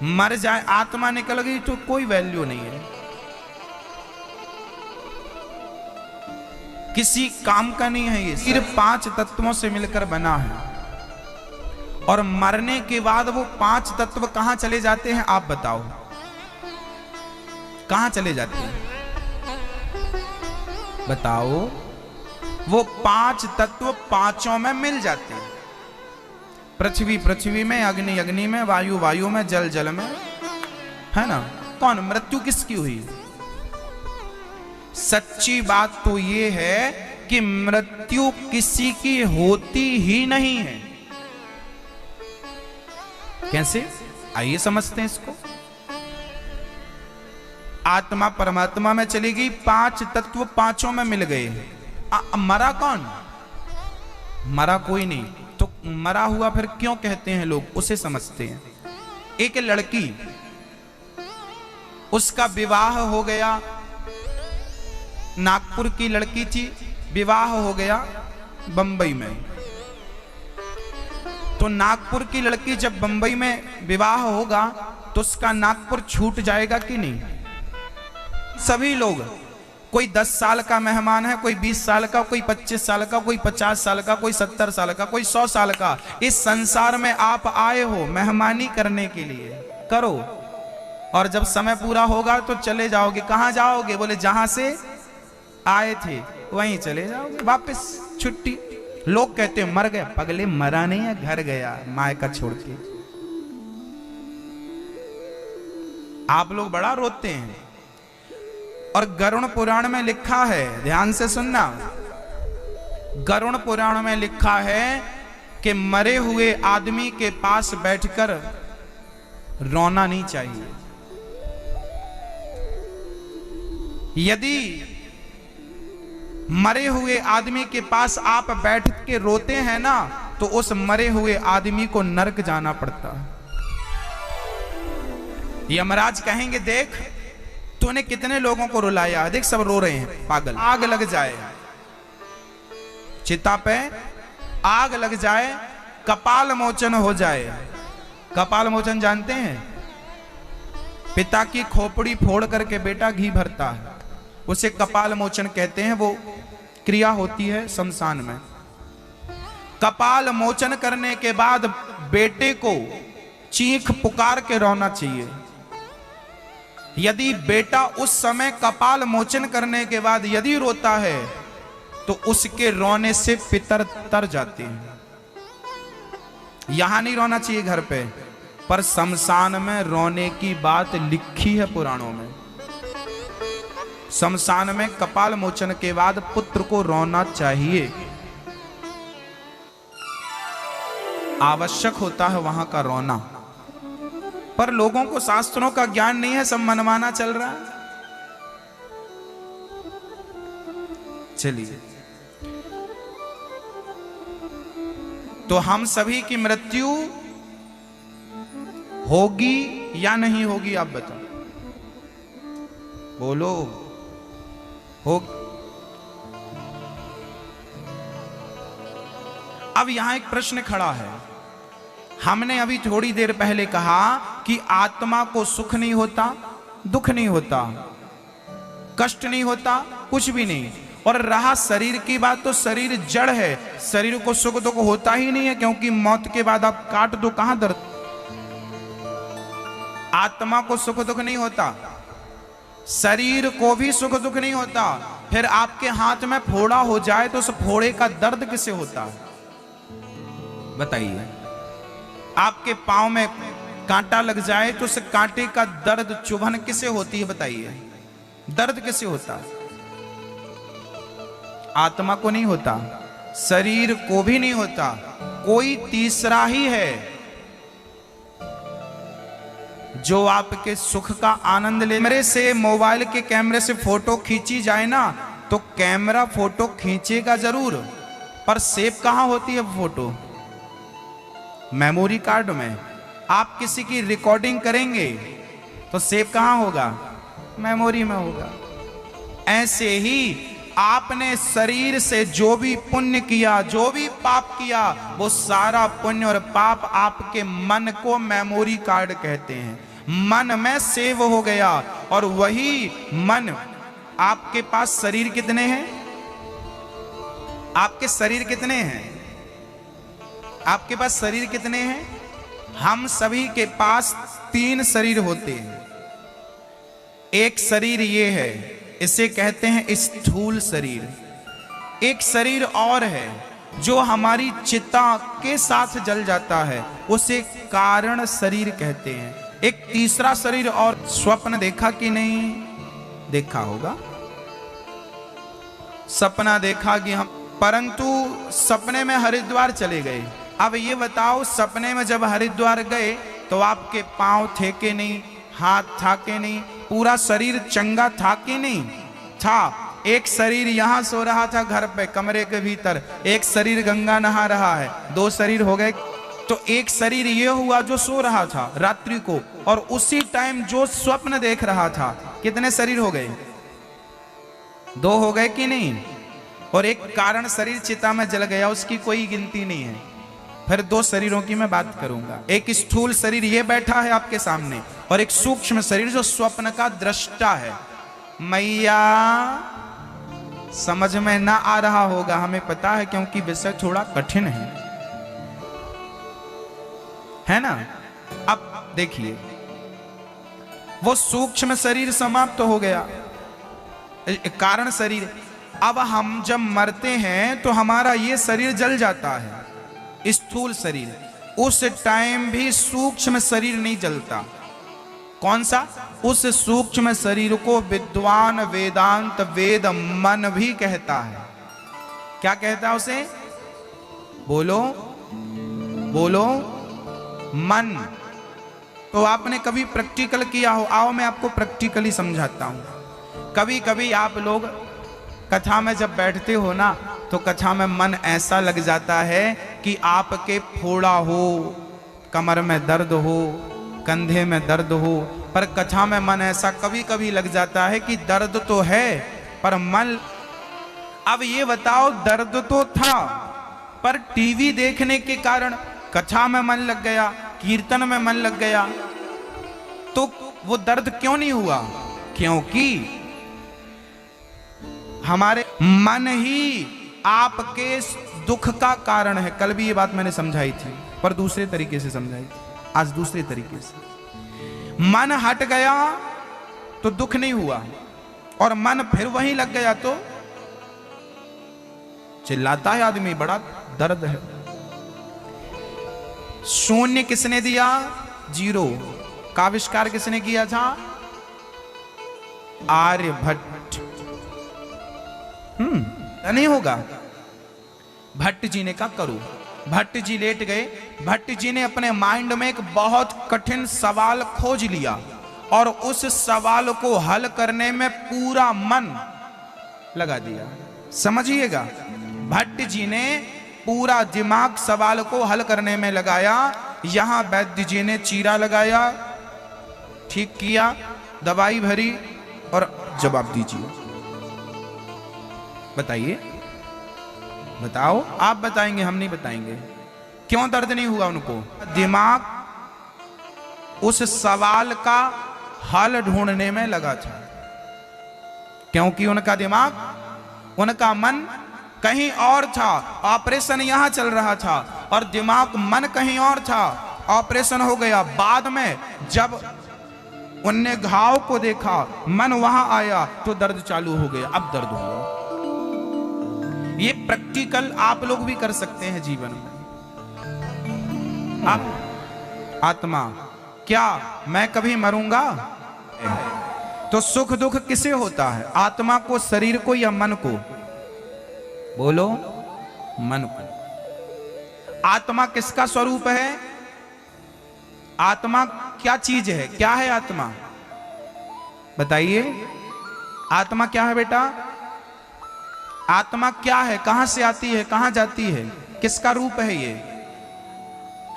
मर जाए, आत्मा निकल गई तो कोई वैल्यू नहीं है, किसी काम का नहीं है। ये सिर्फ 5 तत्वों से मिलकर बना है, और मरने के बाद वो 5 तत्व कहां चले जाते हैं? आप बताओ, कहां चले जाते हैं? बताओ। वो 5 तत्व पांचों में मिल जाते हैं। पृथ्वी पृथ्वी में, अग्नि अग्नि में, वायु वायु में, जल जल में, है ना। कौन? मृत्यु किसकी हुई? सच्ची बात तो ये है कि मृत्यु किसी की होती ही नहीं है। कैसे? आइए समझते हैं इसको। आत्मा परमात्मा में चली गई, 5 तत्व पांचों में मिल गए। मरा कौन? मरा कोई नहीं। तो मरा हुआ फिर क्यों कहते हैं लोग? उसे समझते हैं। एक लड़की, उसका विवाह हो गया, नागपुर की लड़की थी, विवाह हो गया बंबई में। तो नागपुर की लड़की जब बंबई में विवाह होगा तो उसका नागपुर छूट जाएगा कि नहीं? सभी लोग, कोई 10 साल का मेहमान है, कोई 20 साल का, कोई 25 साल का, कोई 50 साल का, कोई 70 साल का, कोई 100 साल का। इस संसार में आप आए हो मेहमानी करने के लिए, करो, और जब समय पूरा होगा तो चले जाओगे। कहां जाओगे? बोले जहां से आए थे वहीं चले जाओगे, वापस छुट्टी। लोग कहते हैं मर गया, पगले मरा नहीं है, घर गया मायका छोड़ के। आप लोग बड़ा रोते हैं। और गरुड़ पुराण में लिखा है, ध्यान से सुनना, गरुड़ पुराण में लिखा है कि मरे हुए आदमी के पास बैठकर रोना नहीं चाहिए। यदि मरे हुए आदमी के पास आप बैठ के रोते हैं ना, तो उस मरे हुए आदमी को नरक जाना पड़ता है। यमराज कहेंगे, देख तूने कितने लोगों को रुलाया, देख सब रो रहे हैं, पागल। आग लग जाए, चिता पे आग लग जाए, कपाल मोचन हो जाए। कपाल मोचन जानते हैं? पिता की खोपड़ी फोड़ करके बेटा घी भरता है, उसे कपाल मोचन कहते हैं। वो क्रिया होती है शमशान में। कपाल मोचन करने के बाद बेटे को चीख पुकार के रोना चाहिए। यदि बेटा उस समय कपाल मोचन करने के बाद यदि रोता है तो उसके रोने से पितर तर जाते हैं। यहां नहीं रोना चाहिए घर पे, पर शमशान में रोने की बात लिखी है पुराणों में। शमशान में कपाल मोचन के बाद पुत्र को रोना चाहिए, आवश्यक होता है वहां का रोना। पर लोगों को शास्त्रों का ज्ञान नहीं है, सब मनमाना चल रहा है। चलिए, तो हम सभी की मृत्यु होगी या नहीं होगी? आप बताओ, बोलो। हो अब यहां एक प्रश्न खड़ा है। हमने अभी थोड़ी देर पहले कहा कि आत्मा को सुख नहीं होता, दुख नहीं होता, कष्ट नहीं होता, कुछ भी नहीं। और रहा शरीर की बात, तो शरीर जड़ है, शरीर को सुख दुख होता ही नहीं है, क्योंकि मौत के बाद आप काट दो कहां दर्द। आत्मा को सुख दुख नहीं होता, शरीर को भी सुख दुख नहीं होता। फिर आपके हाथ में फोड़ा हो जाए तो उस फोड़े का दर्द किसे होता है बताइए। आपके पांव में कांटा लग जाए तो उस कांटे का दर्द, चुभन किसे होती है बताइए। दर्द किसे होता है? आत्मा को नहीं होता, शरीर को भी नहीं होता, कोई तीसरा ही है जो आपके सुख का आनंद ले। कैमरे से, मोबाइल के कैमरे से फोटो खींची जाए ना, तो कैमरा फोटो खींचेगा जरूर, पर सेव कहां होती है फोटो? मेमोरी कार्ड में। आप किसी की रिकॉर्डिंग करेंगे तो सेव कहां होगा? मेमोरी में होगा। ऐसे ही आपने शरीर से जो भी पुण्य किया, जो भी पाप किया, वो सारा पुण्य और पाप आपके मन को मेमोरी कार्ड कहते हैं, मन में सेव हो गया। और वही मन, आपके पास शरीर कितने हैं? आपके शरीर कितने हैं? आपके पास शरीर कितने हैं? हम सभी के पास 3 शरीर होते हैं। एक शरीर ये है, इसे कहते हैं स्थूल शरीर। एक शरीर और है जो हमारी चिता के साथ जल जाता है, उसे कारण शरीर कहते हैं। एक तीसरा शरीर और, स्वप्न देखा कि नहीं? देखा होगा, सपना देखा कि हम, परंतु सपने में हरिद्वार चले गए। अब ये बताओ, सपने में जब हरिद्वार गए तो आपके पांव थे कि नहीं, हाथ था कि नहीं, पूरा शरीर चंगा था कि नहीं? था। एक शरीर यहां सो रहा था घर पे कमरे के भीतर, एक शरीर गंगा नहा रहा है, 2 शरीर हो गए। तो एक शरीर ये हुआ जो सो रहा था रात्रि को, और उसी टाइम जो स्वप्न देख रहा था। कितने शरीर हो गए? 2 हो गए कि नहीं? और एक कारण शरीर चिता में जल गया, उसकी कोई गिनती नहीं है। फिर 2 शरीरों की मैं बात करूंगा। एक स्थूल शरीर ये बैठा है आपके सामने, और एक सूक्ष्म शरीर जो स्वप्न का दृष्टा है। मैया समझ में ना आ रहा होगा, हमें पता है, क्योंकि विषय थोड़ा कठिन है ना। अब देखिए, वो सूक्ष्म शरीर समाप्त हो गया, कारण शरीर। अब हम जब मरते हैं तो हमारा ये शरीर जल जाता है, स्थूल शरीर। उस टाइम भी सूक्ष्म शरीर नहीं जलता। कौन सा? उस सूक्ष्म शरीर को विद्वान वेदांत वेद मन भी कहता है। क्या कहता है उसे? बोलो बोलो, मन। तो आपने कभी प्रैक्टिकल किया हो? आओ मैं आपको प्रैक्टिकली समझाता हूं। कभी कभी आप लोग कथा में जब बैठते हो ना, तो कथा में मन ऐसा लग जाता है कि आपके फोड़ा हो, कमर में दर्द हो, कंधे में दर्द हो, पर कथा में मन ऐसा कभी कभी लग जाता है कि दर्द तो है पर मन। अब ये बताओ, दर्द तो था, पर टीवी देखने के कारण कथा में मन लग गया, कीर्तन में मन लग गया, तो वो दर्द क्यों नहीं हुआ? क्योंकि हमारे मन ही आपके दुख का कारण है। कल भी ये बात मैंने समझाई थी, पर दूसरे तरीके से समझाई थी, आज दूसरे तरीके से। मन हट गया तो दुख नहीं हुआ, और मन फिर वहीं लग गया तो चिल्लाता है आदमी, बड़ा दर्द है। शून्य किसने दिया? 0 का आविष्कार किसने किया था? आर्यभट्ट। नहीं होगा? भट्ट जी ने कहा करो। भट्ट जी लेट गए। भट्ट जी ने अपने माइंड में एक बहुत कठिन सवाल खोज लिया, और उस सवाल को हल करने में पूरा मन लगा दिया। समझिएगा, भट्ट जी ने पूरा दिमाग सवाल को हल करने में लगाया। यहां वैद्य जी ने चीरा लगाया, ठीक किया, दवाई भरी, और जवाब दीजिए, बताइए। बताओ, आप बताएंगे, हम नहीं बताएंगे। क्यों दर्द नहीं हुआ उनको? दिमाग उस सवाल का हल ढूंढने में लगा था, क्योंकि उनका दिमाग, उनका मन कहीं और था। ऑपरेशन यहां चल रहा था और दिमाग मन कहीं और था। ऑपरेशन हो गया, बाद में जब उनने घाव को देखा, मन वहां आया तो दर्द चालू हो गया। अब दर्द हुआ। ये प्रैक्टिकल आप लोग भी कर सकते हैं जीवन में। आप आत्मा, क्या मैं कभी मरूंगा? तो सुख दुख किसे होता है? आत्मा को, शरीर को, या मन को? बोलो, मन को। आत्मा किसका स्वरूप है? आत्मा क्या चीज है? क्या है आत्मा? बताइए, आत्मा क्या है बेटा? आत्मा क्या है? कहां से आती है, कहां जाती है, किसका रूप है ये?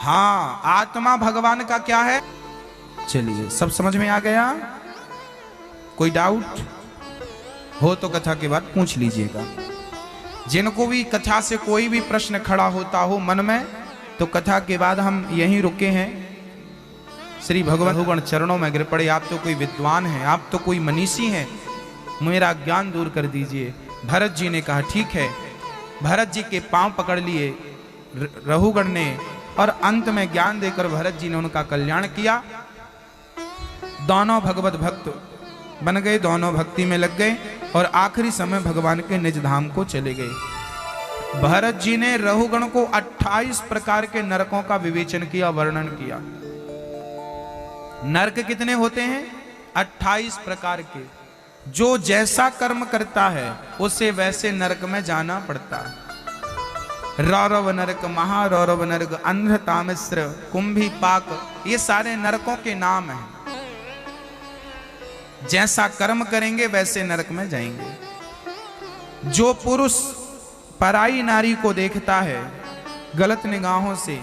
हाँ, आत्मा भगवान का क्या है? चलिए, सब समझ में आ गया? कोई डाउट हो तो कथा के बाद पूछ लीजिएगा। जिनको भी कथा से कोई भी प्रश्न खड़ा होता हो मन में, तो कथा के बाद हम यहीं रुके हैं। श्री भगवान चरणों में गिर पड़े। आप तो कोई विद्वान हैं, आप तो कोई मनीषी हैं, मेरा ज्ञान दूर कर दीजिए। भरत जी ने कहा ठीक है। भरत जी के पांव पकड़ लिए रहुगण ने, और अंत में ज्ञान देकर भरत जी ने उनका कल्याण किया। दोनों भगवत भक्त बन गए, दोनों भक्ति में लग गए और आखिरी समय भगवान के निज धाम को चले गए। भरत जी ने रहुगण को 28 प्रकार के नरकों का विवेचन किया, वर्णन किया। नरक कितने होते हैं? 28 प्रकार के। जो जैसा कर्म करता है उसे वैसे नरक में जाना पड़ता है। रौरव नरक, महारौरव नरक, अंध तामिश्र, कुंभी पाक, ये सारे नरकों के नाम हैं। जैसा कर्म करेंगे वैसे नरक में जाएंगे। जो पुरुष पराई नारी को देखता है गलत निगाहों से,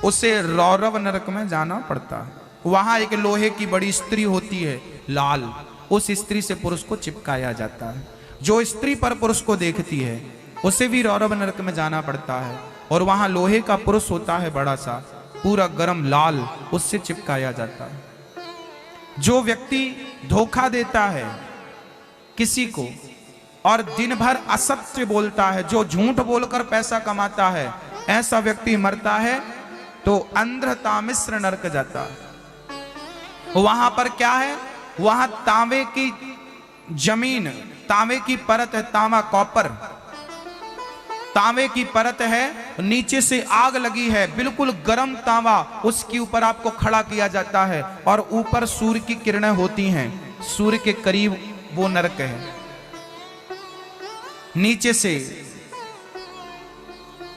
उसे रौरव नरक में जाना पड़ता है। वहां एक लोहे की बड़ी स्त्री होती है, लाल, उस स्त्री से पुरुष को चिपकाया जाता है। जो स्त्री पर पुरुष को देखती है उसे भी रौरव नरक में जाना पड़ता है। और वहां लोहे का पुरुष होता है बड़ा सा, पूरा गरम लाल, उससे चिपकाया जाता है। जो व्यक्ति धोखा देता है किसी को और दिन भर असत्य बोलता है, जो झूठ बोलकर पैसा कमाता है, ऐसा व्यक्ति मरता है तो अंध तामिश्र नरक जाता है। वहां पर क्या है? वहां तांबे की जमीन, तांबे की परत है, तांबा कॉपर, तांबे की परत है, नीचे से आग लगी है, बिल्कुल गर्म तांबा, उसके ऊपर आपको खड़ा किया जाता है और ऊपर सूर्य की किरणें होती हैं, सूर्य के करीब वो नरक है। नीचे से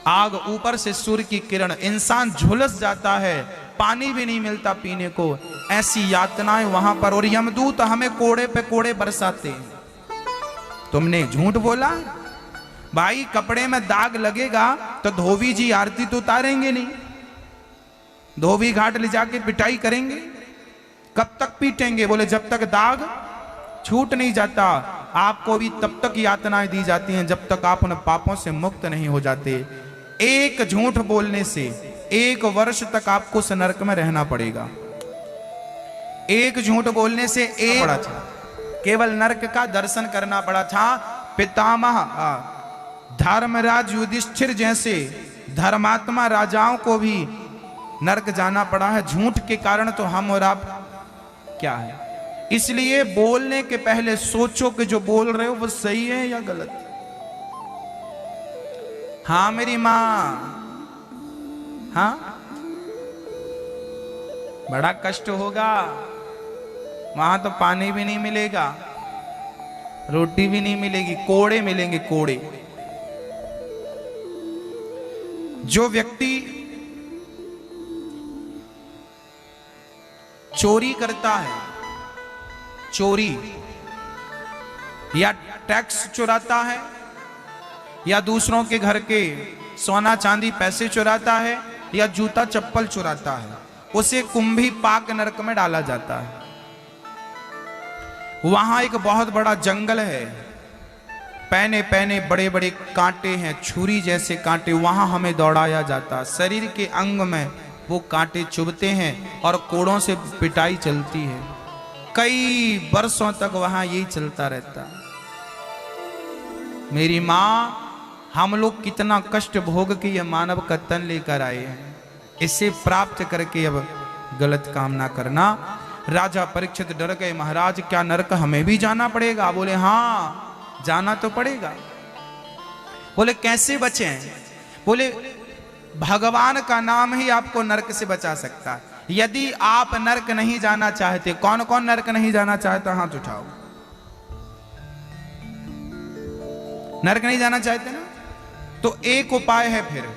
आग, ऊपर से सूर्य की किरण, इंसान झुलस जाता है, पानी भी नहीं मिलता पीने को। ऐसी यातनाएं वहां पर। और यमदूत हमें कोड़े पे कोड़े बरसाते हैं। तुमने झूठ बोला? भाई, कपड़े में दाग लगेगा तो धोबी जी आरती तो उतारेंगे नहीं, धोबी घाट ले जाके पिटाई करेंगे। कब तक पीटेंगे? बोले जब तक दाग छूट नहीं जाता। आपको भी तब तक यातनाएं दी जाती हैं जब तक आप उन पापों से मुक्त नहीं हो जाते। एक झूठ बोलने से 1 वर्ष तक आपको उस नरक में रहना पड़ेगा। एक झूठ बोलने से एक पड़ा था, केवल नरक का दर्शन करना पड़ा था। पितामह धर्मराज युधिष्ठिर जैसे धर्मात्मा राजाओं को भी नरक जाना पड़ा है झूठ के कारण। तो हम और आप क्या है? इसलिए बोलने के पहले सोचो कि जो बोल रहे हो वो सही है या गलत। हाँ मेरी मां, हाँ, बड़ा कष्ट होगा। वहां तो पानी भी नहीं मिलेगा, रोटी भी नहीं मिलेगी, कोड़े मिलेंगे, कोड़े। जो व्यक्ति चोरी करता है, चोरी या टैक्स चुराता है या दूसरों के घर के सोना चांदी पैसे चुराता है या जूता चप्पल चुराता है, उसे कुंभी पाक नरक में डाला जाता है। वहां एक बहुत बड़ा जंगल है, पैने पैने बड़े बड़े कांटे हैं, छुरी जैसे कांटे, वहां हमें दौड़ाया जाता। शरीर के अंग में वो कांटे चुभते हैं और कोड़ों से पिटाई चलती है। कई वर्षों तक वहां यही चलता रहता। मेरी माँ, हम लोग कितना कष्ट भोग के ये मानव का तन लेकर आए हैं, इसे प्राप्त करके अब गलत काम ना करना। राजा परीक्षित डर गए, महाराज क्या नरक हमें भी जाना पड़ेगा? बोले हाँ जाना तो पड़ेगा। बोले कैसे बचें? बोले भगवान का नाम ही आपको नरक से बचा सकता है। यदि आप नरक नहीं जाना चाहते, कौन कौन नरक नहीं जाना चाहता? हाथ उठाओ। नरक नहीं जाना चाहते ना, तो एक उपाय है। फिर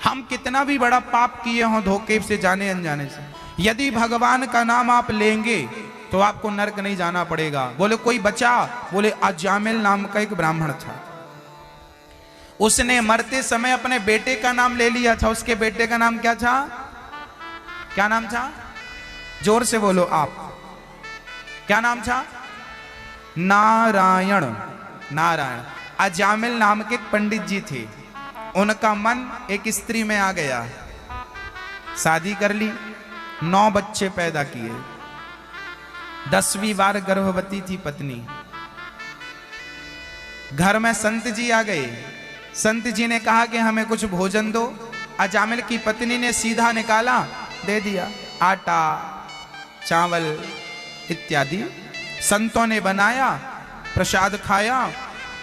हम कितना भी बड़ा पाप किए हों धोखे से, जाने अनजाने से, यदि भगवान का नाम आप लेंगे तो आपको नरक नहीं जाना पड़ेगा। बोले कोई बचा? बोले अजामिल नाम का एक ब्राह्मण था, उसने मरते समय अपने बेटे का नाम ले लिया था। उसके बेटे का नाम क्या था? क्या नाम था? जोर से बोलो आप, क्या नाम था? नारायण। नारायण। अजामिल नाम के पंडित जी थे, उनका मन एक स्त्री में आ गया, शादी कर ली, 9 बच्चे पैदा किए, 10वीं बार गर्भवती थी पत्नी। घर में संत जी आ गए, संत जी ने कहा कि हमें कुछ भोजन दो। अजामिल की पत्नी ने सीधा निकाला, दे दिया, आटा चावल इत्यादि। संतों ने बनाया, प्रसाद खाया।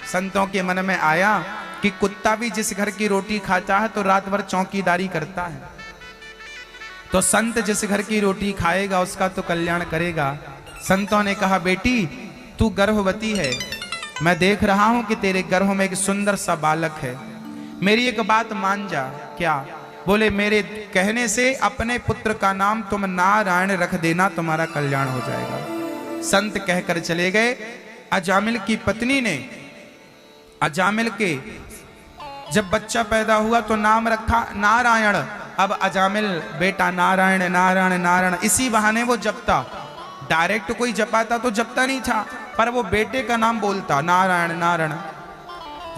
संतों के मन में आया कि कुत्ता भी जिस घर की रोटी खाता है तो रात भर चौकीदारी करता है, तो संत जिस घर की रोटी खाएगा उसका तो कल्याण करेगा। संतों ने कहा बेटी तू गर्भवती है, मैं देख रहा हूं कि तेरे गर्भ में एक सुंदर सा बालक है, मेरी एक बात मान जा। क्या? बोले मेरे कहने से अपने पुत्र का नाम तुम नारायण रख देना, तुम्हारा कल्याण हो जाएगा। संत कहकर चले गए। अजामिल की पत्नी ने अजामिल के जब बच्चा पैदा हुआ तो नाम रखा नारायण। अब अजामिल बेटा नारायण नारायण नारायण, इसी बहाने वो जपता। डायरेक्ट कोई जपाता तो जपता नहीं था, पर वो बेटे का नाम बोलता, नारायण नारायण।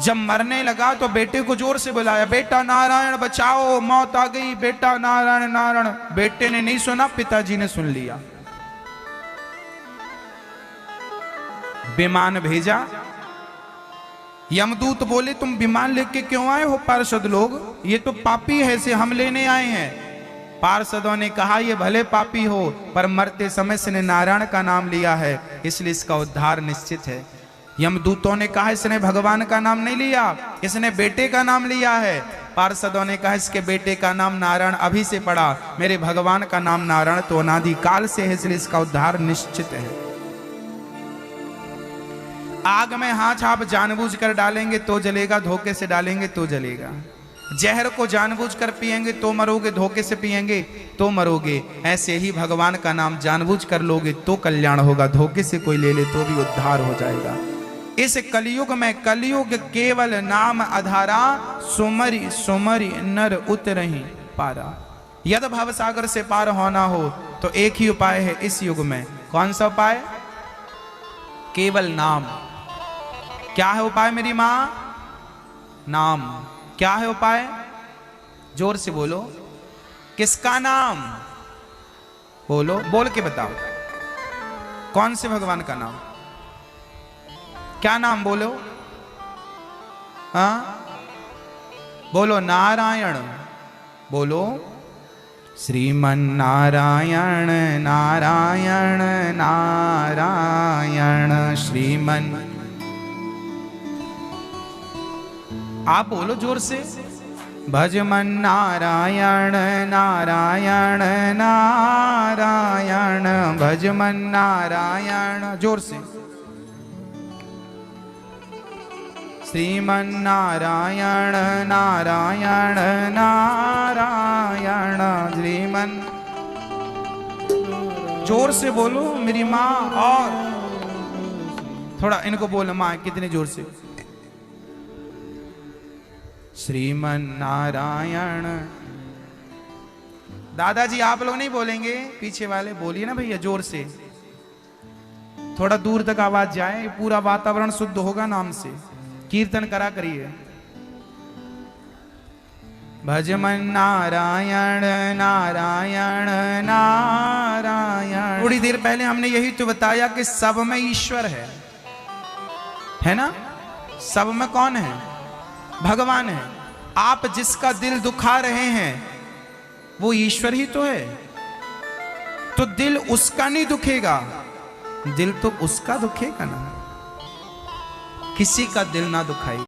जब मरने लगा तो बेटे को जोर से बुलाया, बेटा नारायण बचाओ, मौत आ गई, बेटा नारायण नारायण। बेटे ने नहीं सुना, पिताजी ने सुन लिया। विमान भेजा। यमदूत बोले तुम विमान लेके क्यों आए हो पार्षद लोग? ये तो पापी है, से हम लेने आए हैं। पार्षदों ने कहा ये भले पापी हो, पर मरते समय इसने नारायण का नाम लिया है, इसलिए इसका उद्धार निश्चित है। यमदूतों ने कहा इसने भगवान का नाम नहीं लिया, इसने बेटे का नाम लिया है। पार्षदों ने कहा इसके बेटे का नाम नारायण अभी से पड़ा, मेरे भगवान का नाम नारायण तो अनादि काल से है, इसलिए इसका उद्धार निश्चित है। आग में हाथ आप जानबूझकर डालेंगे तो जलेगा, धोखे से डालेंगे तो जलेगा। जहर को जानबूझकर पिएंगे तो मरोगे, धोखे से पिएंगे तो मरोगे। ऐसे ही भगवान का नाम जानबूझकर लोगे तो कल्याण होगा, धोखे से कोई ले ले तो भी उद्धार हो जाएगा। इस कलयुग में कलयुग केवल नाम आधारा, सुमरि सुमरि नर उतरहि पारा। यदि भव सागर से पार होना हो तो एक ही उपाय है इस युग में। कौन सा उपाय? केवल नाम। क्या है उपाय मेरी मां? नाम। क्या है उपाय? जोर से बोलो। किसका नाम? बोलो, बोल के बताओ। कौन से भगवान का नाम? क्या नाम? बोलो। हाँ बोलो। नारायण। बोलो। श्रीमन नारायण नारायण नारायण श्रीमन। आप बोलो जोर से। भजमन नारायण नारायण नारायण भजमन नारायण। जोर से। श्रीमन नारायण नारायण नारायण श्रीमन। जोर से बोलो मेरी माँ। और थोड़ा इनको बोलो माँ, कितने जोर से। श्रीमन नारायण। दादाजी आप लोग नहीं बोलेंगे, पीछे वाले बोलिए ना भैया जोर से, थोड़ा दूर तक आवाज जाए, पूरा वातावरण शुद्ध होगा नाम से। कीर्तन करा करिए। भजमन नारायण नारायण नारायण। थोड़ी देर पहले हमने यही तो बताया कि सब में ईश्वर है ना? सब में कौन है? भगवान है। आप जिसका दिल दुखा रहे हैं वो ईश्वर ही तो है। तो दिल उसका नहीं दुखेगा, दिल तो उसका दुखेगा ना। किसी का दिल ना दुखाई।